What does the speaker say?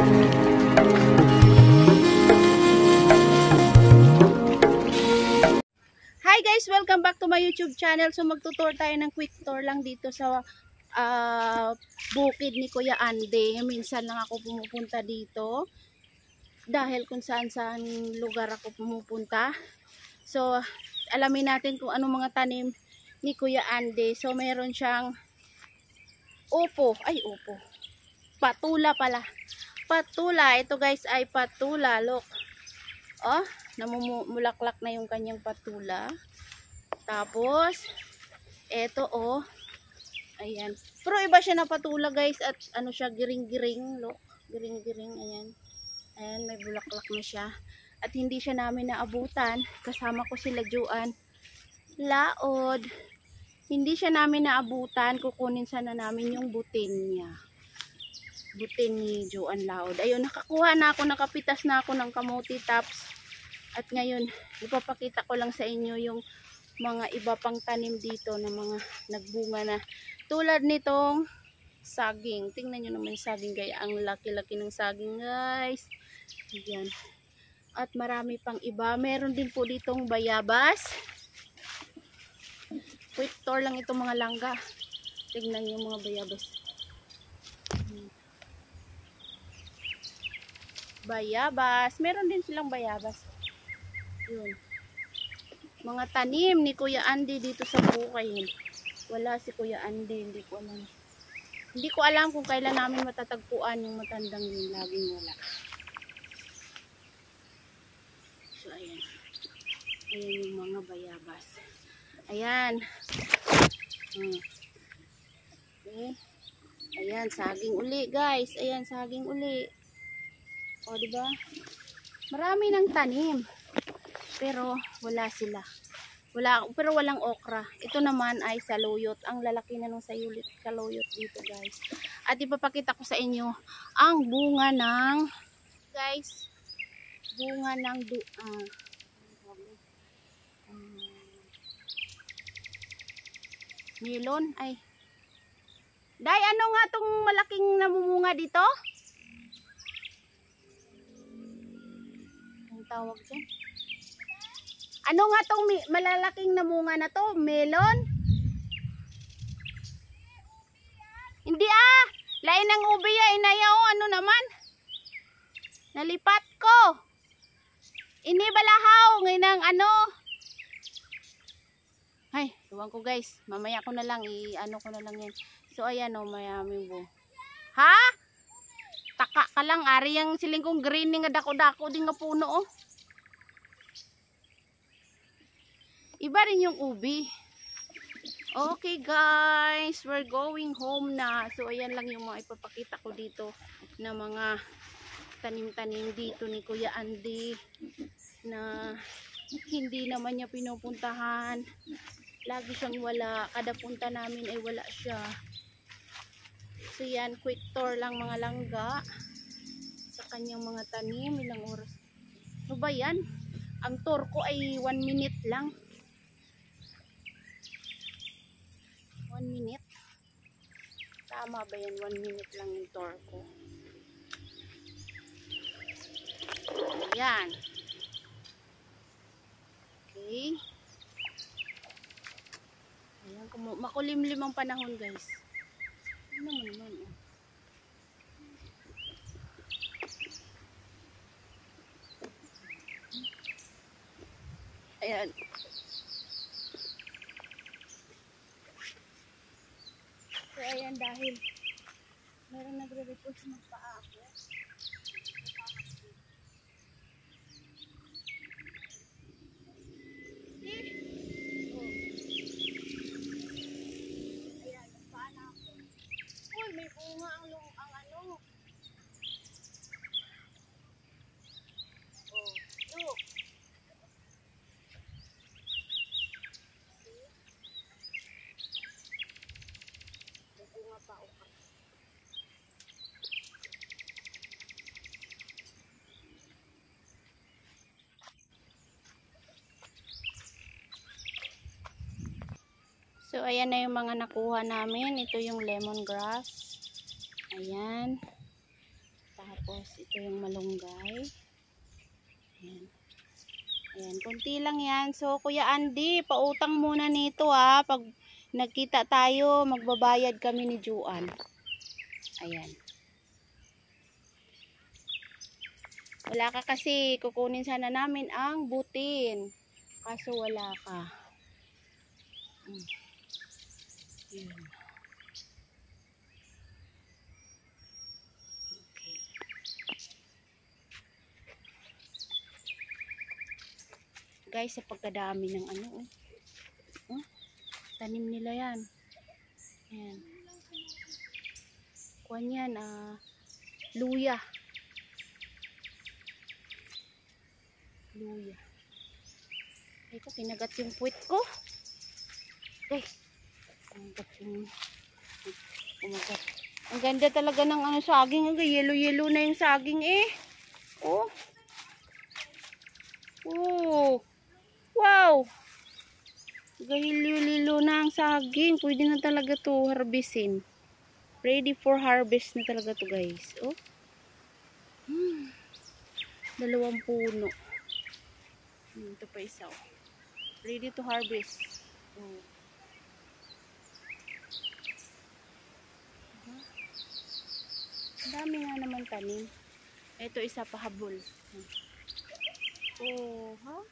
Hi guys! Welcome back to my YouTube channel. So magtutour tayo ng quick tour lang dito sa bukid ni Kuya Andy. Minsan lang ako pumupunta dito dahil kung saan lugar ako pumupunta. So alamin natin kung anong mga tanim ni Kuya Andy. So meron siyang upo. Patula pala. Patula. Ito guys ay patula. Look. Oh, namumulaklak na yung kanyang patula. Tapos, eto oh. Ayan. Pero iba siya na patula guys. At ano siya, giring-giring. Look. Giring-giring. Ayan. Ayan, may bulaklak na siya. At hindi siya namin naabutan. Kasama ko sila Juan Laod. Hindi siya namin naabutan. Kukunin sana namin yung butin niya. Butin ni Juan Laod. Ayun, nakakuha na ako. Nakapitas na ako ng kamuti tops. At ngayon, ipapakita ko lang sa inyo yung mga iba pang tanim dito na mga nagbunga na. Tulad nitong saging. Tingnan nyo naman yung saging guys. Ang laki-laki ng saging guys. Ayan. At marami pang iba. Meron din po ditong bayabas. Quick tour lang itong mga langga. Tingnan nyo mga bayabas. Bayabas. Meron din silang bayabas. Yun. Mga tanim ni Kuya Andy dito sa bukid. Wala si Kuya Andy. Hindi ko alam kung kailan namin matatagpuan yung matandang yun. Laging wala. So, ayan. Ayan yung mga bayabas. Ayan. Okay. Ayan, saging uli guys. Ayan, saging uli. O, diba? Marami ng tanim. Pero wala sila. Pero walang okra. Ito naman ay saluyot. Ang lalaki na ng saluyot dito guys. At ipapakita ko sa inyo ang bunga ng guys. Bunga ng melon. Ay. Day, ano nga tong malaking namumunga dito? Ang tawag dyan? Ano nga tong malalaking namunga na to? Melon? Hindi ah! Lain ng ubi ya, inayaw. Ano naman? Nalipat ko. Ini balahaw. Ngayon ang ano. Ay, tuwang ko guys. Mamaya ko na lang. I-ano ko na lang yan. So ayan o, mayaming bu. Ha? Taka ka lang. Ari yung siling kong green nga dako-dako din nga puno oh. Iba rin yung ubi. Okay guys, we're going home na. So ayan lang yung mga ipapakita ko dito na mga tanim-tanim dito ni Kuya Andy na hindi naman niya pinupuntahan. Lagi siyang wala. Kada punta namin ay wala siya. So yan, quick tour lang mga langga sa kanyang mga tanim. Ilang oras? Ano ba yan? Ang tour ko ay 1 minute lang. 1 minute. Tama ba yan? 1 minute lang yung tour ko. Ayan. Okay. Ayan. Makulimlim ang panahon guys. Ano naman oh. Ayan. So ayan dahil meron nagre-report magpaa ako. Ayan, magpaa na ako. Uy, may bunga ang ano. Oh, look. May bunga pa ako. So, ayan na yung mga nakuha namin. Ito yung lemongrass. Ayan. Tapos, Tapos, ito yung malunggay. Ayan. Ayan, konti lang yan. So, Kuya Andy, pautang muna nito ha. Pag nagkita tayo, magbabayad kami ni Juan. Ayan. Wala ka kasi, kukunin sana namin ang butin. Kaso wala ka. Ayan. Okay. Guys, sa pagkadami ng ano, tanim nila yan. Ayan. Kuwan yan, luya. Luya. Ito, kinagat yung puwit ko. Okay. Kinagat yung kumagat. Ang ganda talaga ng ano, saging. Yellow-yellow na yung saging eh. Oh. Oh. Wow. Gahilo-lilo na ang saging. Pwede na talaga to harvestin. Ready for harvest na talaga to guys. Oh. Dalawang puno. Ito pa isa. Oh. Ready to harvest. Oh. Ang dami nga naman tanim. Ito isa pa habol. Oh, ha?